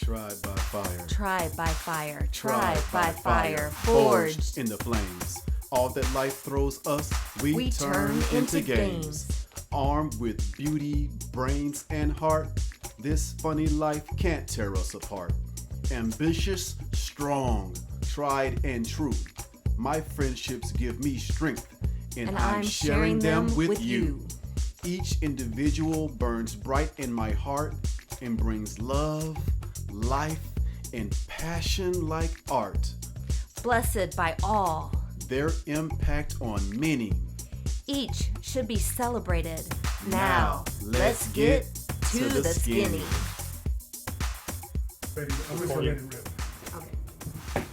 Tried by fire. Tried by fire. Tried by fire. Forged in the flames. All that life throws us, we turn into games. Armed with beauty, brains, and heart, this funny life can't tear us apart. Ambitious, strong, tried and true. My friendships give me strength, and I'm sharing them with you. Each individual burns bright in my heart and brings love, life, and passion like art. Blessed by all. Their impact on many. Each should be celebrated. Now, let's get to the skinny. Ready? I'm just ready to rip. Okay.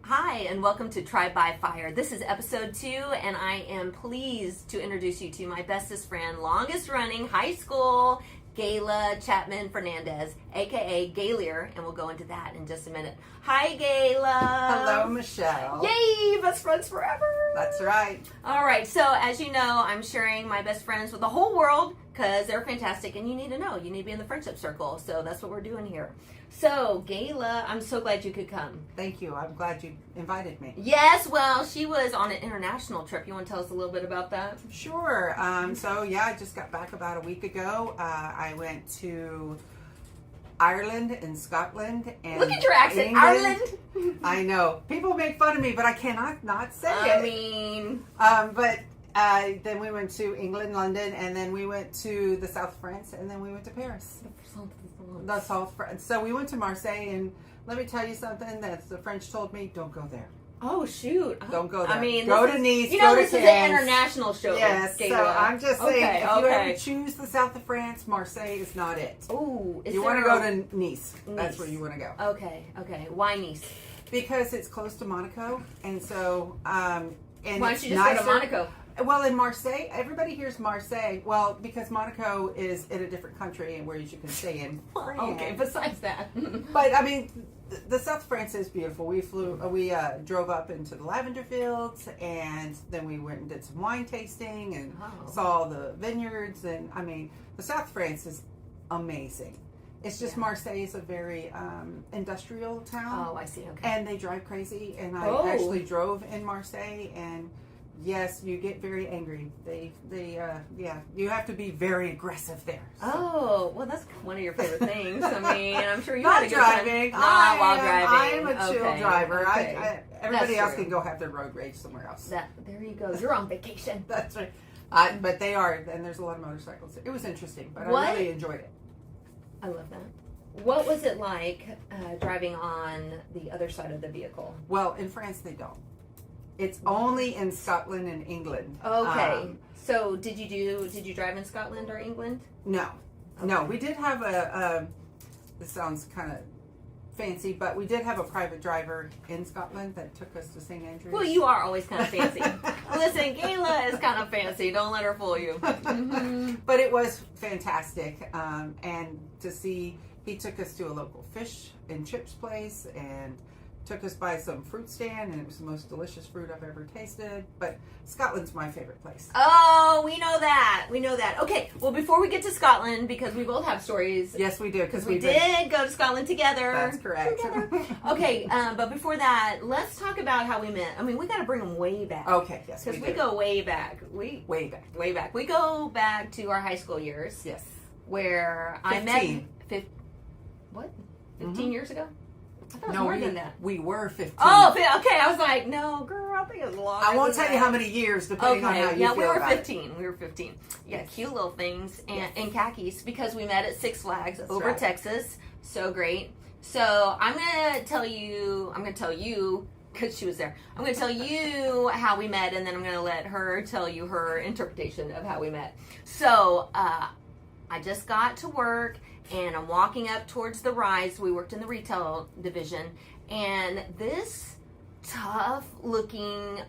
Hi, and welcome to Tried by Fire. This is episode 2, and I am pleased to introduce you to my bestest friend, longest running high school, Gayla Chapman Fernandez, aka Gaylier, and we'll go into that in just a minute. Hi, Gayla. Hello, Michelle. Yay, best friends forever. That's right. All right, so as you know, I'm sharing my best friends with the whole world because they're fantastic, and you need to know. You need to be in the friendship circle, so that's what we're doing here. So, Gayla, I'm so glad you could come. Thank you. I'm glad you invited me. Yes, well, she was on an international trip. You want to tell us a little bit about that? Sure. I just got back about a week ago. I went to Ireland and Scotland and Look at your accent, England. Ireland. I know. People make fun of me, but I cannot not say I it. mean, Then we went to England, London, and then we went to the south of France, and then we went to Paris. The south of France. So we went to Marseille, and let me tell you something that the French told me: don't go there. oh shoot, Don't go there. I mean, go this to is- Nice. You know, go to this is Cannes. an international show. Yes, Gayla. so I'm just saying, Okay, if you okay. ever choose the south of France, Marseille is not it. Ooh, is You there want to a- go to Nice. That's Nice. where you want to go. Okay. Why Nice? Because it's close to Monaco, and so and Why it's don't you just go nicer. to Monaco? Well, in Marseille, everybody hears Marseille. Well, because Monaco is in a different country and where you can stay in. Okay, besides that. But I mean, the South of France is beautiful. We drove up into the lavender fields, and then we went and did some wine tasting and Oh. saw the vineyards. And I mean, the South of France is amazing. It's just Yeah. Marseille is a very industrial town. Oh, I see. Okay. And they drive crazy. And I Oh. actually drove in Marseille, and yes, you get very angry. You have to be very aggressive there. So. Oh, well, that's one of your favorite things. I mean, I'm sure you Not had a good driving. time. Not while driving. I am a chill Okay, driver. okay. Everybody That's else true. can go have their road rage somewhere else. There you go. You're on vacation. That's right. But they are, and there's a lot of motorcycles. It was interesting, but What? I really enjoyed it. I love that. What was it like driving on the other side of the vehicle? Well, in France they don't. It's only in Scotland and England. Okay. So did you drive in Scotland or England? No. We did have this sounds kind of fancy, but we did have a private driver in Scotland that took us to St. Andrews. Well, you are always kind of fancy. Listen, Gayla is kind of fancy. Don't let her fool you. Mm-hmm. But it was fantastic. And to see, he took us to a local fish and chips place and took us by some fruit stand, and it was the most delicious fruit I've ever tasted. But Scotland's my favorite place. Oh, we know that. Okay, well, before we get to Scotland, because we both have stories. Yes, we do, Because we did go to Scotland together. That's correct. Okay, but before that, let's talk about how we met. I mean, we got to bring them way back. Okay, yes, Because we we do. go way back. Way back. Way back. We go back to our high school years. Yes. Where I 15. met. What? 15 years ago? I thought it was No, more than that. we were 15. Oh, okay. I was like, no, girl, I think it was longer. I won't than tell you that. how many years, depending on how you yeah, feel we were about 15. We were 15. Yeah, Yes. cute little things and Yes. in khakis because we met at Six Flags That's over right. Texas. So great. So I'm gonna tell you because she was there. I'm gonna tell you how we met, and then I'm gonna let her tell you her interpretation of how we met. So I just got to work, and I'm walking up towards the rise. We worked in the retail division, and this tough-looking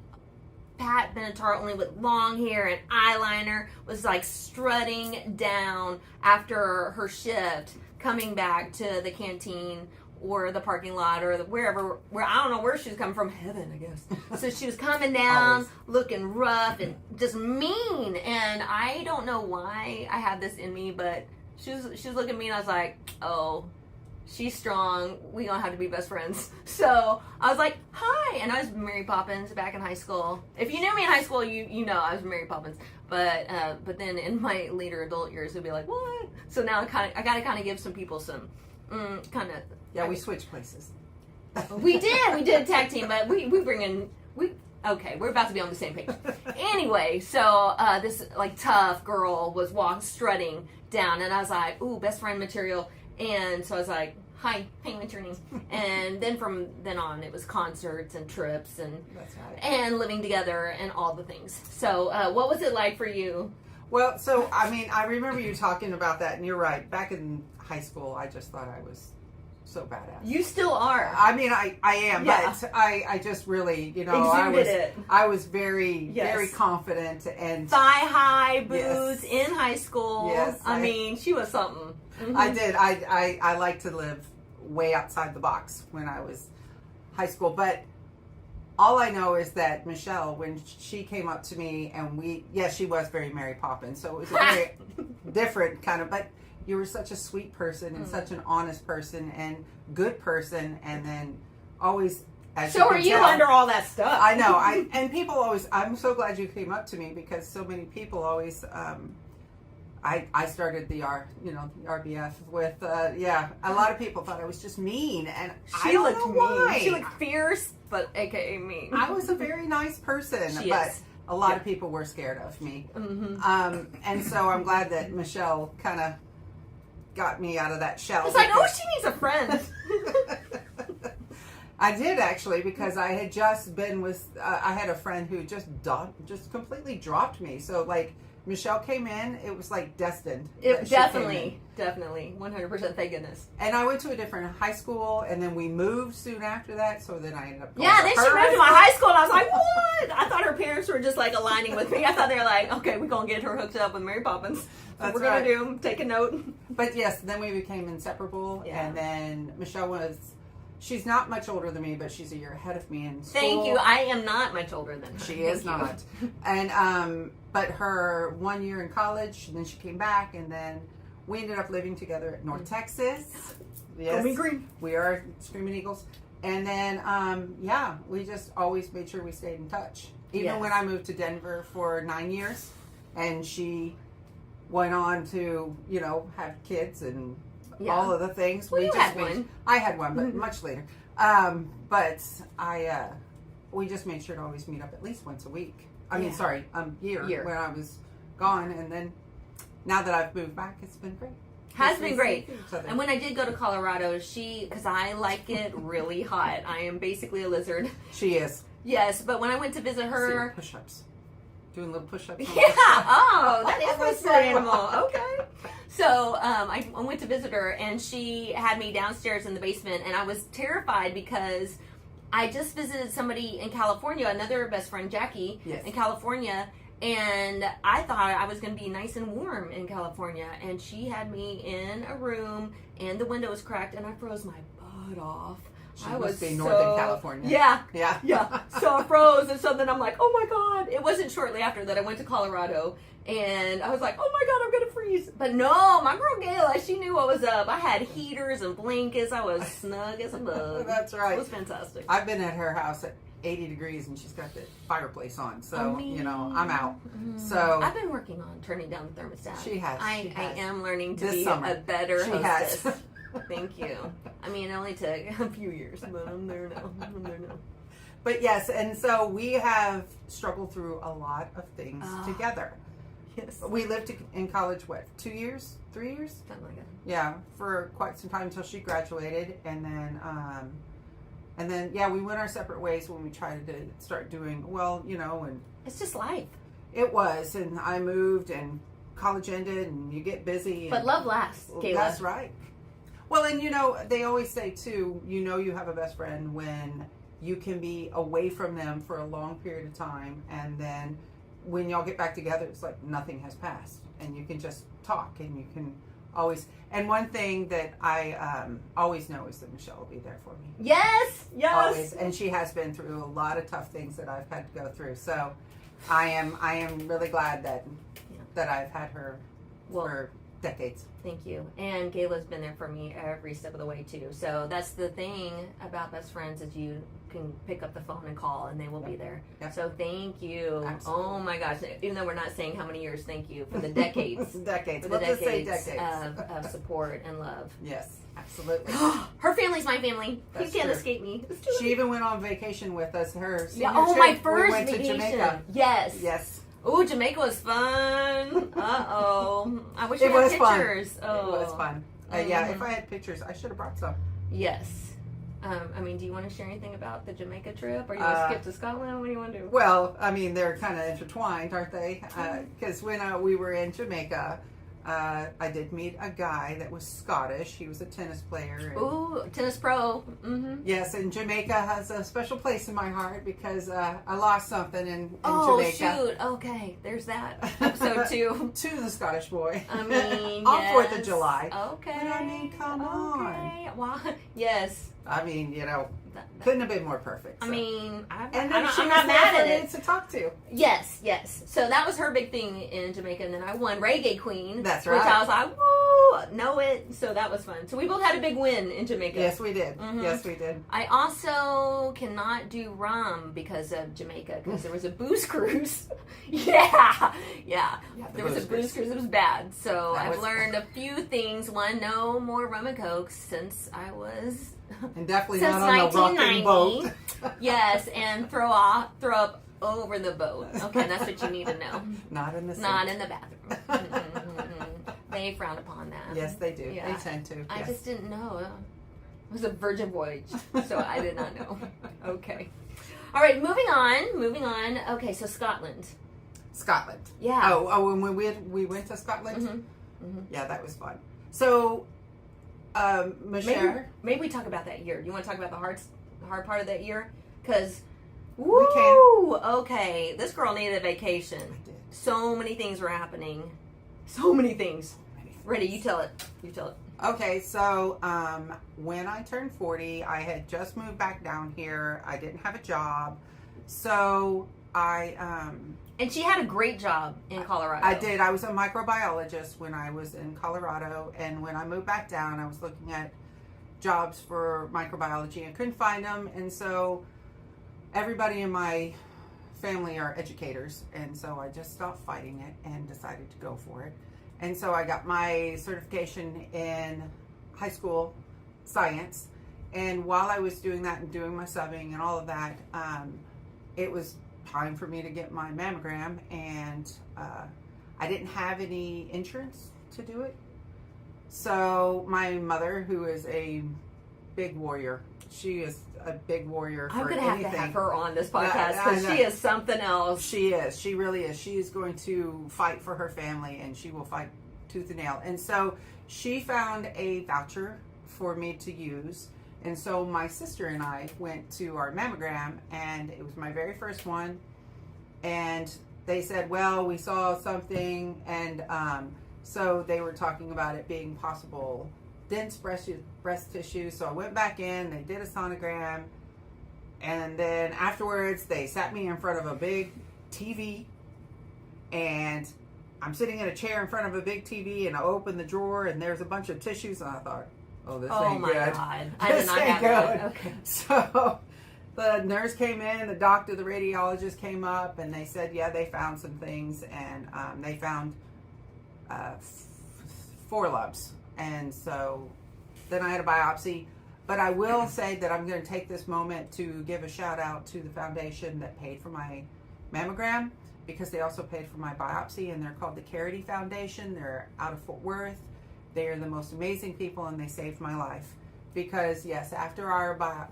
Pat Benatar, only with long hair and eyeliner, was like strutting down after her shift, coming back to the canteen or the parking lot or where I don't know where she was coming from, heaven, I guess. So she was coming down, Always. looking rough and just mean, and I don't know why I have this in me, but she was looking at me, and I was like, oh, she's strong. We gonna have to be best friends. So I was like, hi, and I was Mary Poppins back in high school. If you knew me in high school, you know I was Mary Poppins. But then in my later adult years, it'd be like, what? So now I gotta kind of give some people some kind of. Yeah, we switched places. We did tag team, but we bring in okay, we're about to be on the same page. Anyway, so this like tough girl was strutting down, and I was like, ooh, best friend material. And so I was like, hi, what's your name? And then from then on, it was concerts and trips and That's right. and living together and all the things. So what was it like for you? Well, so I mean, I remember you talking about that, and you're right. Back in high school, I just thought I was so badass. You still are. I mean, I am, Yeah. but I just really, I was very Yes. very confident and Thigh high boots Yes. in high school. Yes, I mean, she was something. Mhm. I did. I like to live way outside the box when I was high school, but all I know is that Michelle, when she came up to me and she was very Mary Poppins, so it was a very different kind of, but you were such a sweet person and such an honest person and good person, and then always, as So can are you tell, under all that stuff? I know. And people always, I'm so glad you came up to me, because so many people always, I started the RBF with, a lot of people thought I was just mean, and I don't know why. She looked fierce, but AKA mean. I was a very nice person, She but is. a lot of people were scared of me. Mm-hmm. And so I'm glad that Michelle kind of got me out of that shell. It's like, oh, she needs a friend. I did, actually, because I had just been with, I had a friend who just completely dropped me. So, like, Michelle came in, it was like destined. that she came Definitely, 100%. Thank goodness. in. And I went to a different high school, and then we moved soon after that. So then I ended up going Yeah, to then her she moved high to my school. high school, and I was like, what? I thought her parents were just like aligning with me. I thought they were like, okay, we're gonna get her hooked up with Mary Poppins. That's We're gonna right. do. Take a note. But yes, then we became inseparable. Yeah. And then Michelle she's not much older than me, but she's a year ahead of me in school. Thank you. I am not much older than her. She is Thank you. not. And but her 1 year in college, and then she came back, and then we ended up living together at North Texas. Yes, Go me green. we are Screaming Eagles. And then we just always made sure we stayed in touch. Even Yes. when I moved to Denver for 9 years, and she went on to have kids and Yeah. all of the things. Well, you had made, one. I had one, but much later. But we just made sure to always meet up at least once a week. Year when I was gone, and then now that I've moved back, it's been great. Has been great. Each other. And when I did go to Colorado, because I like it really hot. I am basically a lizard. She is. Yes, but when I went to visit her, Push-ups. Doing little push-ups. yeah. Oh, that is my spirit animal. Okay. So I went to visit her, and she had me downstairs in the basement, and I was terrified because I just visited somebody in California, another best friend, Jackie, Yes. in California, and I thought I was going to be nice and warm in California, and she had me in a room, and the window was cracked, and I froze my butt off. She must be Northern California. Yeah. Yeah. Yeah. So I froze, and so then I'm like, oh my God. It wasn't shortly after that I went to Colorado, and I was like, oh my God, I'm going to freeze. But no, my girl Gayla, she knew what was up. I had heaters and blankets. I was snug as a bug. That's right. It was fantastic. I've been at her house at 80 degrees, and she's got the fireplace on. So, I mean, I'm out. So I've been working on turning down the thermostat. She has. I am learning to This be summer. a better She hostess. has. Thank you. I mean, it only took a few years, but I'm there now. But yes, and so we have struggled through a lot of things together. Yes. We lived in college, 2 years? 3 years? Something like that. Yeah, for quite some time until she graduated. And then, we went our separate ways when we tried to start doing, and It's just life. it was. And I moved, and college ended, and you get busy. But love lasts, Gayla. That's right. Well, and they always say too, you have a best friend when you can be away from them for a long period of time, and then when y'all get back together, it's like nothing has passed, and you can just talk, and you can always. And one thing that I always know is that Michelle will be there for me. Yes. Always, and she has been through a lot of tough things that I've had to go through. So, I am really glad that I've had her for Decades. Thank you. And Gayla's been there for me every step of the way too. So that's the thing about best friends is you can pick up the phone and call and they will be there. Yep. So thank you. Absolutely. Oh my gosh. Even though we're not saying how many years, thank you for the decades. Decades. For the We'll just say decades decades. of support and love. Yes, absolutely. Her family's my family. That's You can't true. escape me. She even went on vacation with us. Her senior Yeah, oh, my trip, first we went vacation. to Jamaica. Yes. Yes. Oh, Jamaica was fun. Uh-oh. I wish It we had was fun. pictures. Oh. It was fun. Yeah, Mhm. if I had pictures, I should have brought some. Yes. I mean, do you want to share anything about the Jamaica trip? Or you want to skip to Scotland? What do you want to do? Well, I mean, they're kind of intertwined, aren't they? Because when we were in Jamaica, I did meet a guy that was Scottish. He was a tennis player. And Ooh, tennis pro. Mm-hmm. yes, and Jamaica has a special place in my heart because I lost something in Oh, Jamaica. shoot. Okay, there's that. Episode 2. To the Scottish boy. I mean, on yes. 4th of July. Okay. But I mean, come on. Well, yes. I mean, you know, That- couldn't have been more perfect. I so. mean, and then she I'm was not there mad for at me it. to talk to. Yes, yes. So that was her big thing in Jamaica, and then I won Reggae Queen. That's Which right. I was like, woo, know it. So that was fun. So we both had a big win in Jamaica. Yes, we did. Mhm. Yes, we did. I also cannot do rum because of Jamaica because there was a booze cruise. Yeah. There was a booze cruise. It was bad. So That I've was- learned a few things. One, no more rum and cokes since I was And definitely since not on a rocking 1990. boat. Yes, and throw up over the boat. Okay, that's what you need to know. Not in the sea. Not in the bathroom. Mm-mm. They frown upon that. Yes, they do. Yeah. They tend to. I yes. just didn't know. It was a virgin voyage, so I did not know. Okay. All right, moving on. Okay, so Scotland. Scotland. Yeah. Oh, when we went to Scotland? Mm-hmm. Yeah, that was fun. So, Michelle. Maybe we talk about that year. Do you want to talk about the hard part of that year? Because, We can. okay, this girl needed a vacation. I did. So many things were happening. So many things. Ready, you tell it. Okay, so when I turned 40, I had just moved back down here. I didn't have a job. So And she had a great job in Colorado. I did. I was a microbiologist when I was in Colorado. And when I moved back down, I was looking at jobs for microbiology and couldn't find them. And so everybody in my family are educators. And so I just stopped fighting it and decided to go for it. And so I got my certification in high school science. And while I was doing that and doing my subbing and all of that, it was time for me to get my mammogram. And I didn't have any insurance to do it. So my mother, who is a big warrior, she is a big warrior for I'm going to anything. have her on this podcast I because know. she is something else. She is. She really is. She is going to fight for her family, and she will fight tooth and nail. And so she found a voucher for me to use. And so my sister and I went to our mammogram, and it was my very first one. And they said, well, we saw something. And so they were talking about it being possible dense breast tissue. So I went back in, they did a sonogram. And then afterwards, they sat me in front of a big TV, and I'm sitting in a chair in front of a big TV, and I opened the drawer, and there's a bunch of tissues, and I thought, oh, this ain't my good. God. I did This not ain't have that. good. Okay. So the nurse came in, the doctor, the radiologist came up, and they said, yeah, they found some things, and they found 4 lumps. And so then I had a biopsy. But I will say that I'm going to take this moment to give a shout out to the foundation that paid for my mammogram, because they also paid for my biopsy, and they're called the Carity Foundation. They're out of Fort Worth. They are the most amazing people, and they saved my life. Because yes, after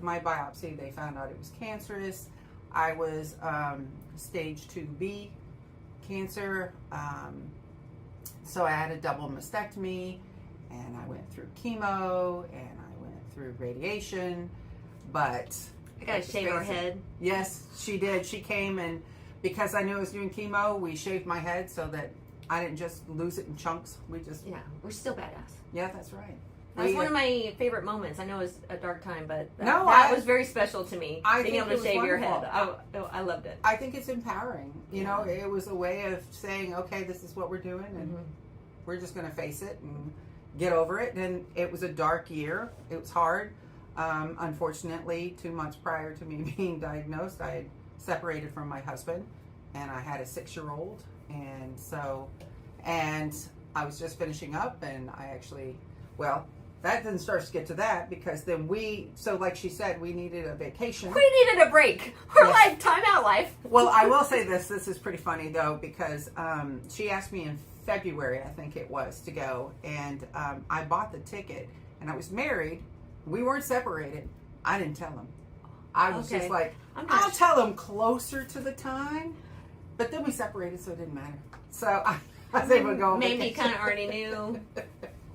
my biopsy, they found out it was cancerous. I was stage 2B cancer. So I had a double mastectomy, and I went through chemo, and I went through radiation. But I got to shave her head. Yes, she did. She came, and because I knew I was doing chemo, we shaved my head so that I didn't just lose it in chunks. We just, Yeah, we're still badass. yeah, that's right. That was one of my favorite moments. I know it was a dark time, but that, No, that I- was very special to me. I being think able it to was shave your head. wonderful. I loved it. I think it's empowering. You Yeah. know, it was a way of saying, okay, this is what we're doing, and we're just going to face it and get over it. And it was a dark year. It was hard. Unfortunately, 2 months prior to me being diagnosed, I had separated from my husband, and I had a 6-year-old. And I was just finishing up, and I actually, well, that didn't start to get to that, because then like she said, we needed a vacation. We needed a break. We're Yes. like, time out life. Well, I will say this is pretty funny though, because she asked me in February, I think it was, to go, and I bought the ticket, and I was married. We weren't separated. I didn't tell him. I was just like, I'll tell him closer to the time, but then we separated, so it didn't matter. So I was able to go on Maybe vacation. kind of already knew.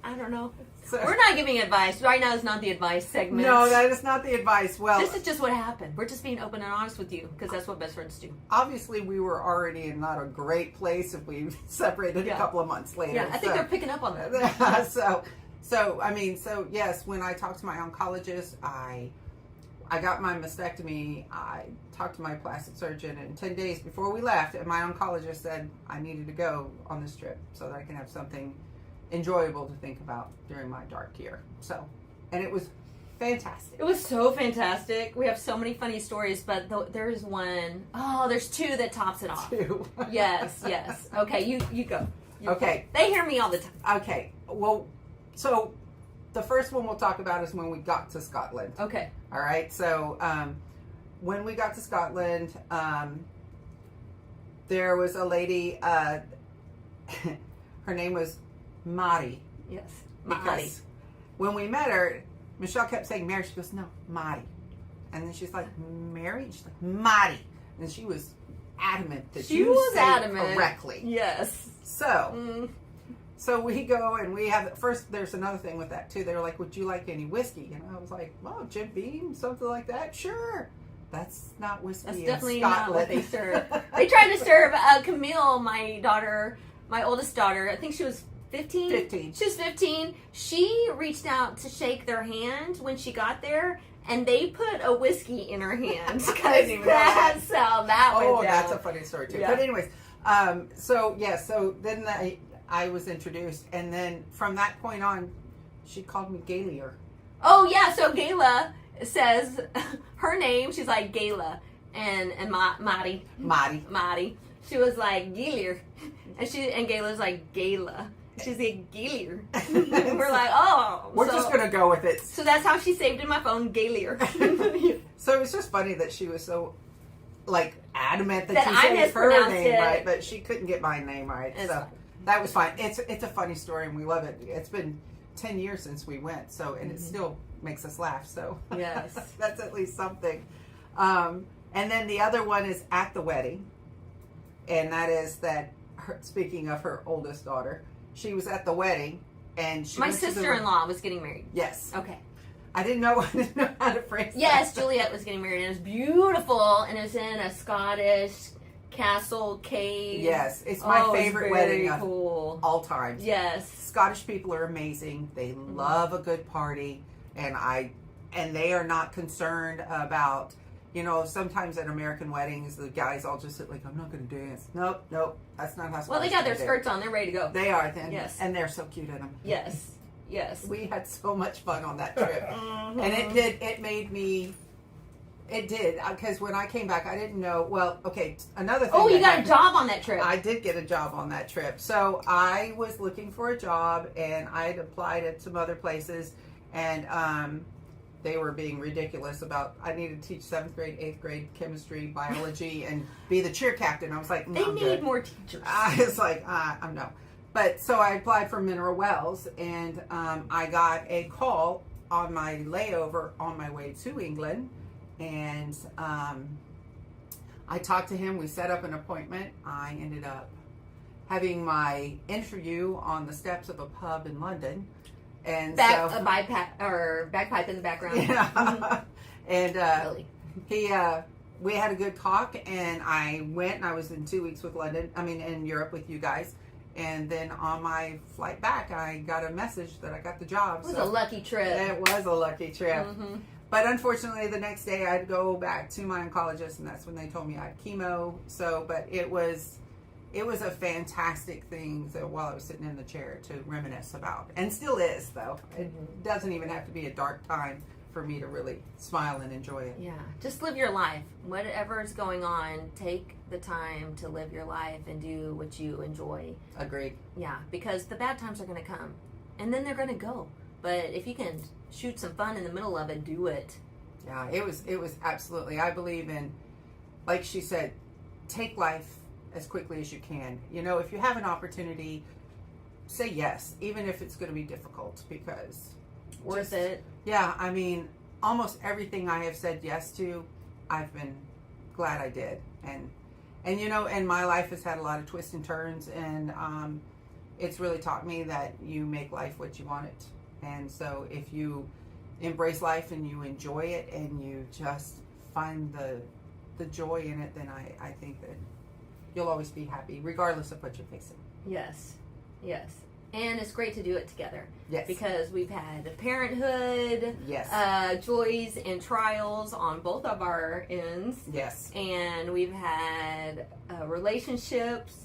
I don't know. So, We're not giving advice. Right now is not the advice segment. no, that is not the advice. Well, This is just what happened. We're just being open and honest with you, because that's what best friends do. obviously we were already in not a great place if we separated Yeah. a couple of months later. Yeah, I think they're picking up on that. So yes, when I talked to my oncologist, I got my mastectomy. I talked to my plastic surgeon, and 10 days before we left, and my oncologist said I needed to go on this trip so that I can have something enjoyable to think about during my dark year. So, and it was fantastic. It was so fantastic. We have so many funny stories, but there's one. Oh, there's two that tops it off. Too. Yes. Okay, you go. Okay. They hear me all the time. Okay. Well, so the first one we'll talk about is when we got to Scotland. Okay. All right. So when we got to Scotland, there was a lady. Her name was Mari. Yes. Because Mari. when we met her, Michelle kept saying Mary. She goes, no, Mari. And then she's like, Mary? And she's like, Mari. And she was adamant that She you was say adamant. it correctly. Yes. So, so we go and we have, first there's another thing with that too. They were like, would you like any whiskey? And I was like, oh, Jim Beam, something like that? Sure. That's not whiskey That's in definitely Scotland. not what they serve. They tried to serve Camille, my oldest daughter. I think she was 15. 15. She was 15. She reached out to shake their hand when she got there, and they put a whiskey in her hand. I didn't even know that. That's how that went Oh, down. that's a funny story too. Yeah. But anyways, so then I was introduced, and then from that point on, she called me Gayla. Oh yeah, so Gayla says her name. She's like Gayla, and Mari. She was like Gayla, and Gayla's like Gayla. She's like Gayla. We're like, oh, We're just gonna go with it. So that's how she saved in my phone, Gayla. So it was just funny that she was so like adamant that That she I said her mispronounced name it. right, but she couldn't get my name right. It's so fine. that was fine. It's a funny story, and we love it. It's been 10 years since we went, so and it still makes us laugh. So Yes. that's at least something. And then the other one is at the wedding, and that is that. Speaking of her oldest daughter, she was at the wedding, and she My went to the- sister-in-law was getting married. Yes, Okay. I didn't know how to phrase. Yes, that. Juliet was getting married, and it was beautiful, and it was in a Scottish castle cave. Yes, it's my favorite it was very wedding cool. of all time. Yes. Scottish people are amazing. They love a good party, and they are not concerned about, sometimes at American weddings the guys all just sit like, I'm not going to dance. Nope, that's not how. Well, they Scottish got their do. skirts on. They're ready to go. They are, then, Yes. and they're so cute in them. Yes. We had so much fun on that trip, and it did, because when I came back, I didn't know. Well, okay, another thing. Oh, you that got a happened- job on that trip. I did get a job on that trip. So I was looking for a job, and I had applied at some other places, and they were being ridiculous about I needed to teach 7th grade, 8th grade chemistry, biology, and be the cheer captain. I was like, they I'm need good. more teachers. I was like, I'm no. But so I applied for Mineral Wells, and I got a call on my layover on my way to England, and I talked to him. We set up an appointment. I ended up having my interview on the steps of a pub in London, and bagpipe in the background. yeah, and Really? we had a good talk, and I went, and I was in 2 weeks in Europe with you guys. And then on my flight back, I got a message that I got the job. It was a lucky trip. It was a lucky trip. Mm-hmm. But unfortunately, the next day I had to go back to my oncologist, and that's when they told me I had chemo. So, but it was it was a fantastic thing while I was sitting in the chair to reminisce about. And still is, though. It doesn't even have to be a dark time for me to really smile and enjoy it. Yeah, just live your life. Whatever is going on, take the time to live your life and do what you enjoy. Agreed. Yeah, because the bad times are going to come, and then they're going to go. But if you can shoot some fun in the middle of it, do it. Yeah, it was absolutely. I believe in, like she said, take life as quickly as you can. You know, if you have an opportunity, say yes, even if it's going to be difficult, because Worth it. Yeah, I mean, almost everything I have said yes to, I've been glad I did. And you know, and my life has had a lot of twists and turns, and it's really taught me that you make life what you want it. And so if you embrace life and you enjoy it and you just find the joy in it, then I think that you'll always be happy, regardless of what you're facing. Yes, yes. And it's great to do it together. Yes. Because we've had parenthood, Yes. Joys and trials on both of our ends. Yes. And we've had relationships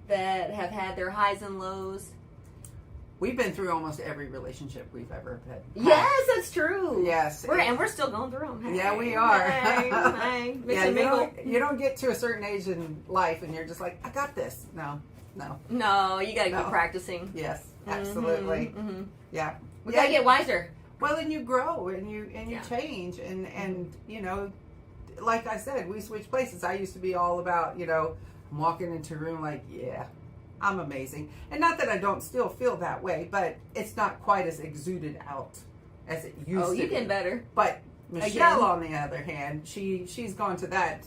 that have had their highs and lows. We've been through almost every relationship we've ever had. Yes, that's true. Yes. We're still going through them. Hey, Yeah, we are. Hey, Yeah, you don't get to a certain age in life and you're just like, I got this. No. No, you got to No. keep practicing. Yes, absolutely. Mm-hmm. Yeah. We got to get wiser. Well, and you grow and you Yeah. change and you know, like I said, we switch places. I used to be all about, you know, I'm walking into a room like, yeah, I'm amazing. And not that I don't still feel that way, but it's not quite as exuded out as it used to Oh, be. you getting better. But Michelle, Again. on the other hand, she's gone to that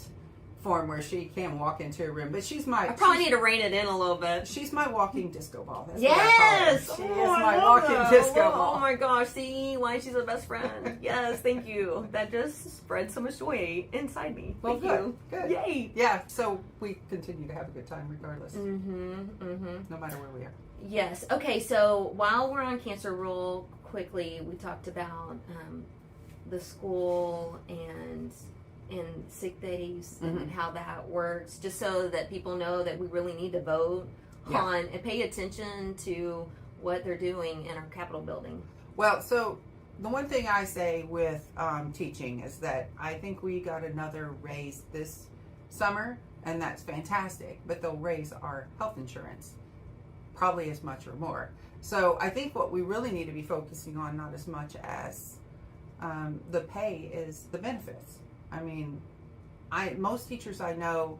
form where she can walk into a room, but she's my. I probably need to rein it in a little bit. She's my walking disco ball. That's Yes! what I call her. She Oh, is I my love walking that. disco Oh, ball. Oh my gosh, see why she's the best friend. Yes, thank you. That just spread so much joy inside me. Well, Thank you. good. Yay. Yeah, so we continue to have a good time regardless, Mm-hmm. no matter where we are. Yes. Okay, so while we're on cancer, real quickly, we talked about the school and sick days and how that works, just so that people know that we really need to vote on and pay attention to what they're doing in our Capitol building. Well, so the one thing I say with teaching is that I think we got another raise this summer, and that's fantastic, but they'll raise our health insurance probably as much or more. So I think what we really need to be focusing on, not as much as the pay, is the benefits. I mean, most teachers I know,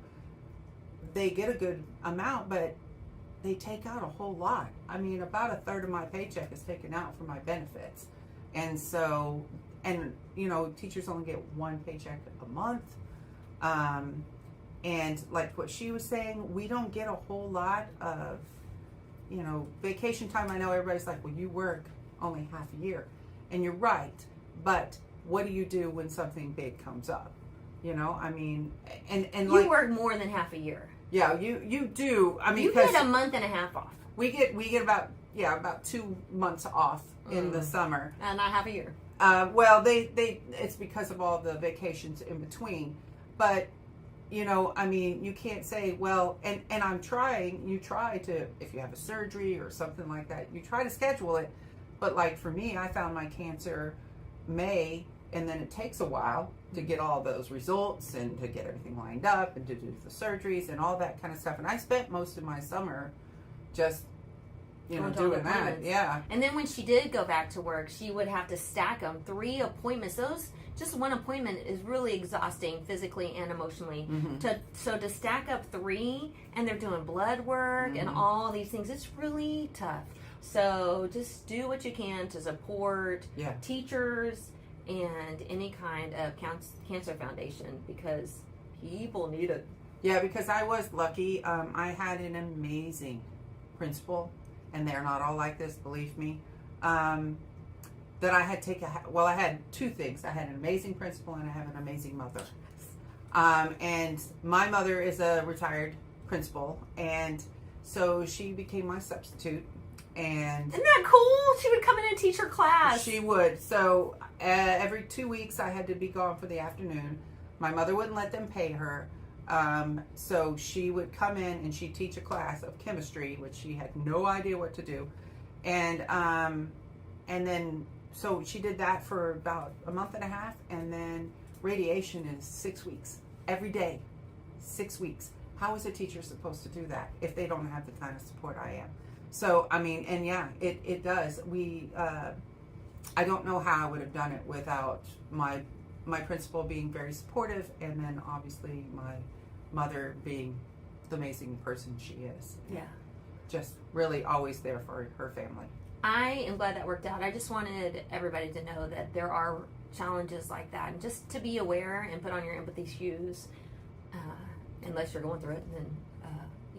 they get a good amount, but they take out a whole lot. I mean, about a third of my paycheck is taken out for my benefits. And so, and you know, teachers only get one paycheck a month. And like what she was saying, we don't get a whole lot of, you know, vacation time. I know everybody's like, well, you work only half a year. And you're right. But what do you do when something big comes up? You know, I mean, and You like, work more than half a year. yeah, you do. I mean, You get a month and a half off. we get about 2 months off in the summer. Not half a year. Well, they it's because of all the vacations in between. But you know, I mean, you can't say, well, and you try to, if you have a surgery or something like that, you try to schedule it. But like for me, I found my cancer May, and then it takes a while to get all those results and to get everything lined up and to do the surgeries and all that kind of stuff. And I spent most of my summer just, you know, Going to all the doing that. appointments. Yeah. And then when she did go back to work, she would have to stack them. 3 appointments. Just one appointment is really exhausting physically and emotionally. So to stack up 3, and they're doing blood work and all these things, it's really tough. So just do what you can to support teachers and any kind of cancer foundation, because people need it. Yeah, because I was lucky. I had an amazing principal, and they're not all like this, believe me. That I had I had 2 things. I had an amazing principal, and I have an amazing mother. And my mother is a retired principal, and so she became my substitute. And Isn't that cool? She would come in and teach her class. she would. So every 2 weeks, I had to be gone for the afternoon. My mother wouldn't let them pay her, So she would come in and she'd teach a class of chemistry, which she had no idea what to do. And then, so she did that for about a month and a half. And then radiation is 6 weeks, every day, 6 weeks. How is a teacher supposed to do that if they don't have the kind of support I am? So, I mean, and yeah, it does. I don't know how I would have done it without my principal being very supportive, and then obviously my mother being the amazing person she is. Yeah. Just really always there for her family. I am glad that worked out. I just wanted everybody to know that there are challenges like that, and just to be aware and put on your empathy shoes. Unless you're going through it, then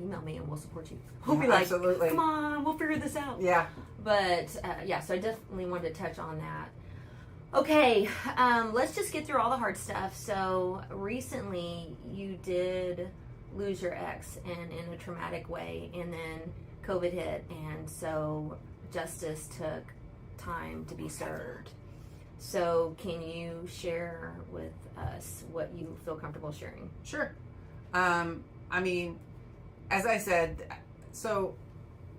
email me and we'll support you. We'll be like, absolutely. Come on, we'll figure this out. Yeah. But yeah, so I definitely wanted to touch on that. Okay, let's just get through all the hard stuff. So recently you did lose your ex, and in a traumatic way, and then COVID hit, and so justice took time to be served. So can you share with us what you feel comfortable sharing? Sure. I mean, as I said, so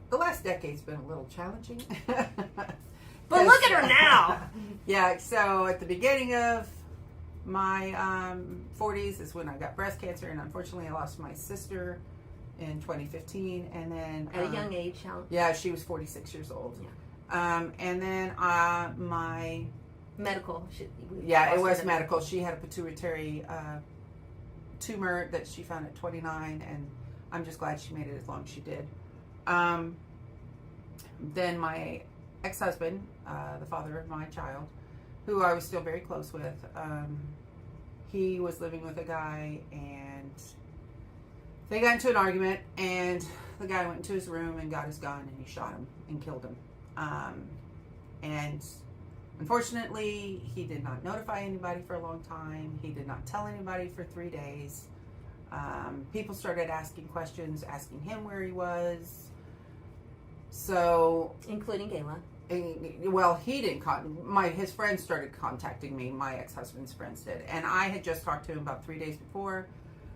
the last decade's been a little challenging. But look at her now. Yeah, so at the beginning of my 40s is when I got breast cancer, and unfortunately I lost my sister in 2015, and then At a young age, how? yeah, she was 46 years old. Yeah. And then my Medical. it was medical. She had a pituitary tumor that she found at 29, and I'm just glad she made it as long as she did. Then my ex-husband, the father of my child, who I was still very close with, he was living with a guy, and they got into an argument, and the guy went into his room and got his gun, and he shot him and killed him. And unfortunately, he did not notify anybody for a long time. He did not tell anybody for 3 days. People started asking questions, asking him where he was. So, including Gayla. well, he didn't. His friends started contacting me. My ex-husband's friends did, and I had just talked to him about 3 days before.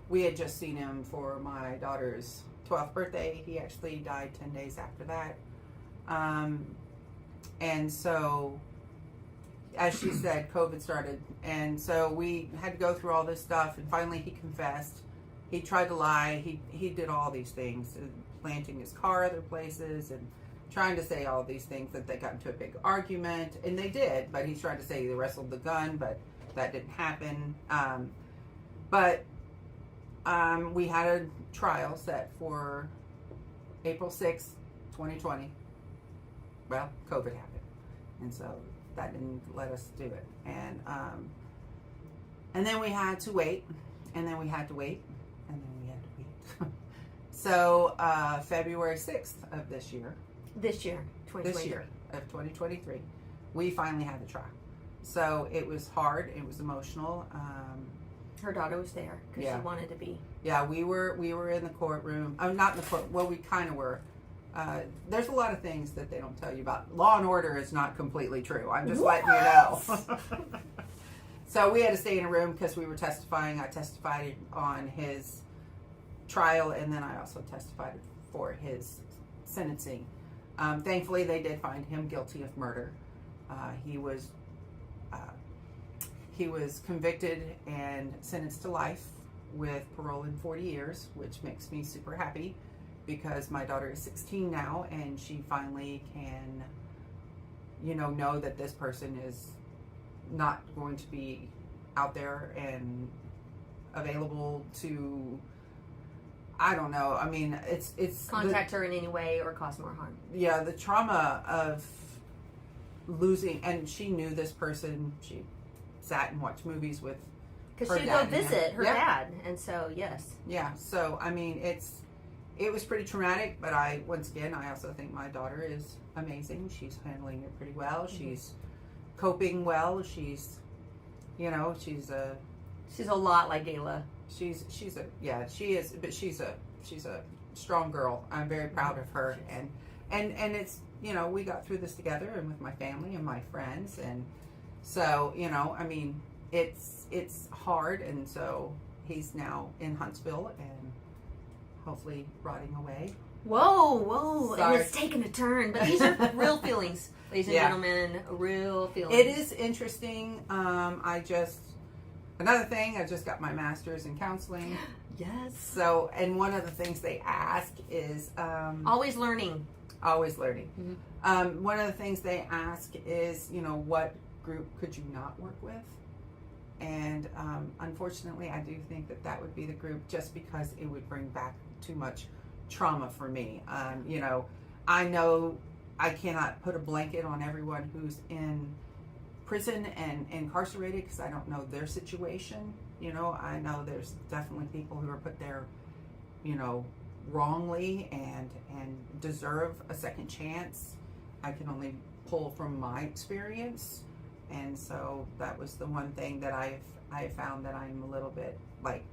We had just seen him for my daughter's 12th birthday. He actually died 10 days after that. And so, as she said, COVID started. And so we had to go through all this stuff. And finally he confessed. He tried to lie. He did all these things, planting his car other places and trying to say all these things, that they got into a big argument. And they did. But he's trying to say they wrestled the gun, but that didn't happen. We had a trial set for April 6th, 2020. Well, COVID happened. And so that didn't let us do it. And then we had to wait. And then we had to wait. And then we had to wait. So February 6th of this year. This year, 2023. This year of 2023, we finally had the trial. So it was hard. It was emotional. Her daughter was there because Yeah. she wanted to be. Yeah, we were in the courtroom. Not in the court. Well, we kind of were. There's a lot of things that they don't tell you about. Law and Order is not completely true. I'm just letting you know. So we had to stay in a room because we were testifying. I testified on his trial, and then I also testified for his sentencing. Thankfully, they did find him guilty of murder. He was convicted and sentenced to life with parole in 40 years, which makes me super happy because my daughter is 16 now, and she finally can, know that this person is not going to be out there and available to, I don't know. I mean, it's Contact her in any way or cause more harm. Yeah, the trauma of losing, and she knew this person. She sat and watched movies with Because she'd go visit her dad, and so, yes. Yeah, so, I mean, it was pretty traumatic, but I also think my daughter is amazing. She's handling it pretty well. Mm-hmm. She's coping well. She's a lot like Gayla. She is, but she's a strong girl. I'm very proud of her, and it's, we got through this together and with my family and my friends, and so, I mean, it's hard, and so he's now in Huntsville and hopefully rotting away. Whoa. Sorry. And it's taken a turn. But these are real feelings, ladies and Yeah. gentlemen. Real feelings. It is interesting. Another thing, I just got my master's in counseling. Yes. So, and one of the things they ask is Always learning. always learning. Mm-hmm. One of the things they ask is, what group could you not work with? And unfortunately, I do think that would be the group, just because it would bring back too much trauma for me. I know I cannot put a blanket on everyone who's in prison and incarcerated, because I don't know their situation. I know there's definitely people who are put there, wrongly and deserve a second chance. I can only pull from my experience, and so that was the one thing that I found that I'm a little bit like,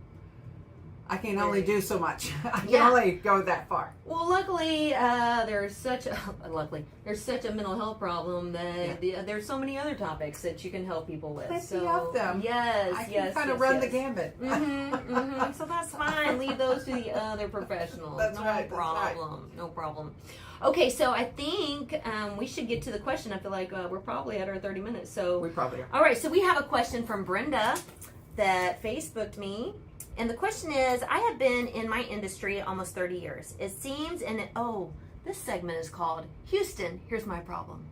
I can only do so much. I can only go that far. Well, luckily, there's such a mental health problem that there's so many other topics that you can help people with. Plenty of them. Yes, I can kind of run the gambit. Mm-hmm. So that's fine. Leave those to the other professionals. That's no right. problem. No problem. Okay, so I think we should get to the question. I feel like we're probably at our 30 minutes. So We probably are. All right, so we have a question from Brenda that Facebooked me. And the question is, I have been in my industry almost 30 years. It seems, this segment is called Houston, Here's My Problem.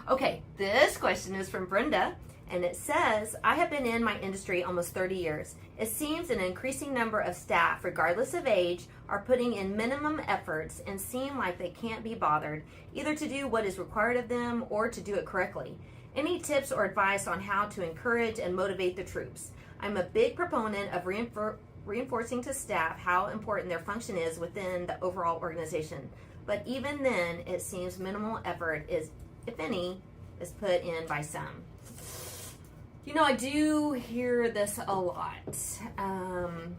Okay, this question is from Brenda, and it says, I have been in my industry almost 30 years. It seems an increasing number of staff, regardless of age, are putting in minimum efforts and seem like they can't be bothered, either to do what is required of them or to do it correctly. Any tips or advice on how to encourage and motivate the troops? I'm a big proponent of reinforcing to staff how important their function is within the overall organization. But even then, it seems minimal effort is, if any, is put in by some. I do hear this a lot. And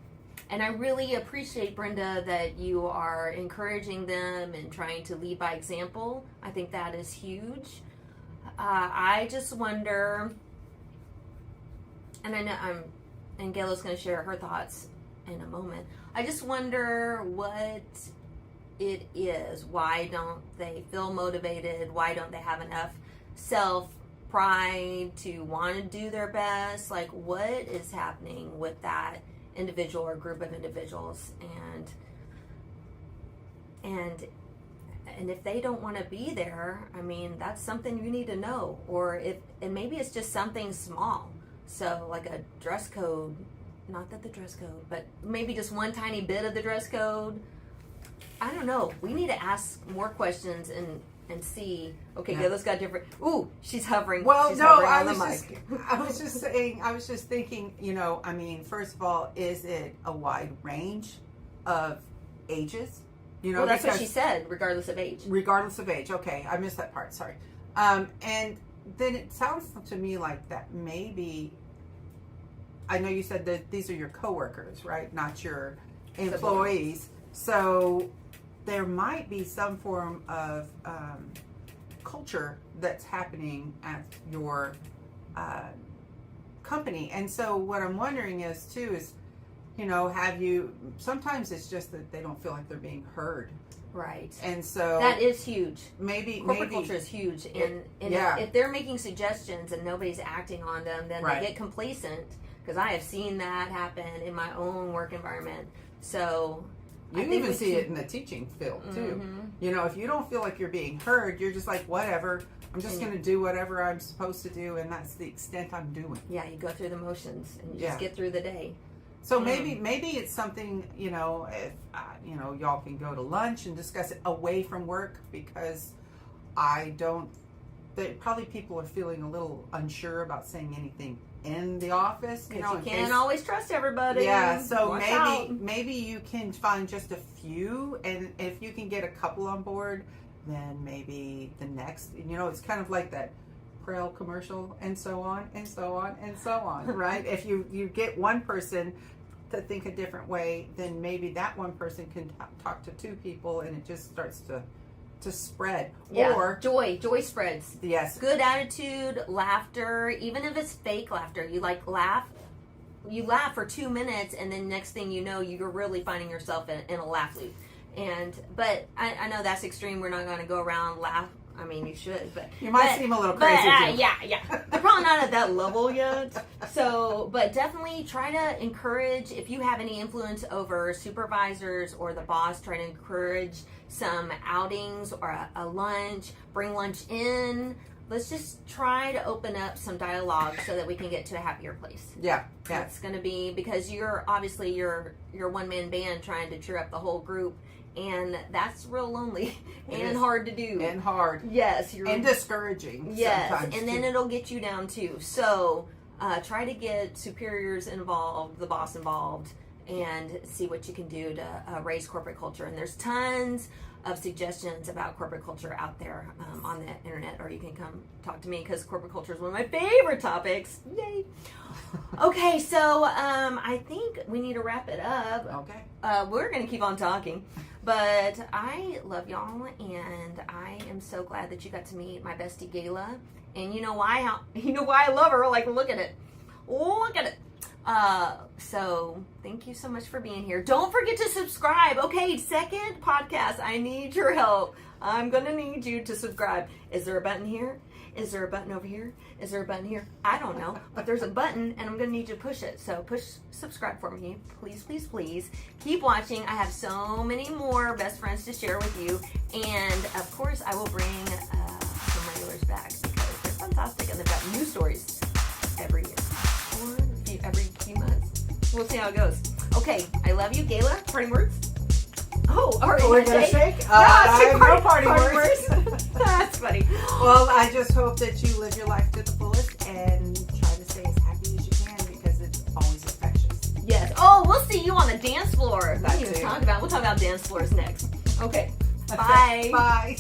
I really appreciate, Brenda, that you are encouraging them and trying to lead by example. I think that is huge. I just wonder... And I know and Gayla's going to share her thoughts in a moment. I just wonder what it is. Why don't they feel motivated? Why don't they have enough self-pride to want to do their best? Like, what is happening with that individual or group of individuals? And if they don't want to be there, that's something you need to know. And maybe it's just something small. So like a dress code, not that the dress code, but maybe just one tiny bit of the dress code. I don't know. We need to ask more questions and see. Okay, Gayla's got different. Ooh, she's hovering. Well, she's no, hovering I on was the just, mic. I was just saying, I was just thinking, first of all, is it a wide range of ages? Well, that's what she said, regardless of age. Regardless of age. Okay, I missed that part. Sorry. And then it sounds to me like that maybe, I know you said that these are your coworkers, right? Not your employees. So there might be some form of culture that's happening at your company. And so what I'm wondering is, sometimes it's just that they don't feel like they're being heard. Right. And so that is huge. Corporate culture is huge. And yeah. if they're making suggestions and nobody's acting on them, then they get complacent. Because I have seen that happen in my own work environment. So you can even see it in the teaching field too. Mm-hmm. If you don't feel like you're being heard, you're just like, whatever. I'm just going to do whatever I'm supposed to do, and that's the extent I'm doing. Yeah, you go through the motions and you just get through the day. So maybe it's something, if y'all can go to lunch and discuss it away from work, because probably people are feeling a little unsure about saying anything in the office. You can't always trust everybody. Yeah, so Watch maybe you can find just a few, and if you can get a couple on board, then maybe the next, it's kind of like that Prel commercial, and so on, and so on, and so on, right? If you get one person to think a different way, then maybe that one person can talk to two people, and it just starts to spread. Yeah. Or joy spreads. Yes. Good attitude, laughter, even if it's fake laughter. You laugh you laugh for 2 minutes, and then next thing you know, you're really finding yourself in a laugh loop. But I know that's extreme. We're not going to go around laugh. I mean, you should, but you might seem a little crazy too. Yeah. I'm probably not at that level yet. So, but definitely try to encourage, if you have any influence over supervisors or the boss, try to encourage some outings or a lunch. Bring lunch in. Let's just try to open up some dialogue so that we can get to a happier place. Yeah. That's going to be, because you're one-man band trying to cheer up the whole group. And that's real lonely and hard to do. And hard. Yes. And discouraging. Yes. Sometimes And then it'll get you down too. So try to get superiors involved, the boss involved, and see what you can do to raise corporate culture. And there's tons of suggestions about corporate culture out there on the internet, or you can come talk to me, because corporate culture is one of my favorite topics. Yay. Okay, so I think we need to wrap it up. Okay. We're going to keep on talking. But I love y'all, and I am so glad that you got to meet my bestie Gayla. And you know why? I love her. Like, look at it. Look at it. So thank you so much for being here. Don't forget to subscribe. Okay, second podcast. I need your help. I'm going to need you to subscribe. Is there a button here? Is there a button over here? Is there a button here? I don't know, but there's a button, and I'm going to need you to push it. So push subscribe for me. Please, please, please. Keep watching. I have so many more best friends to share with you. And, of course, I will bring some regulars back, because they're fantastic, and they've got new stories every year or every few months. We'll see how it goes. Okay, I love you. Gayla, parting words? Oh, all right. We're going to shake? I have no parting words. That's funny. Well, I just hope that you live your life to the fullest and try to stay as happy as you can, because it's always infectious. Yes. Oh, we'll see you on the dance floor. That We'll too. talk about dance floors next. Okay. Bye. Bye.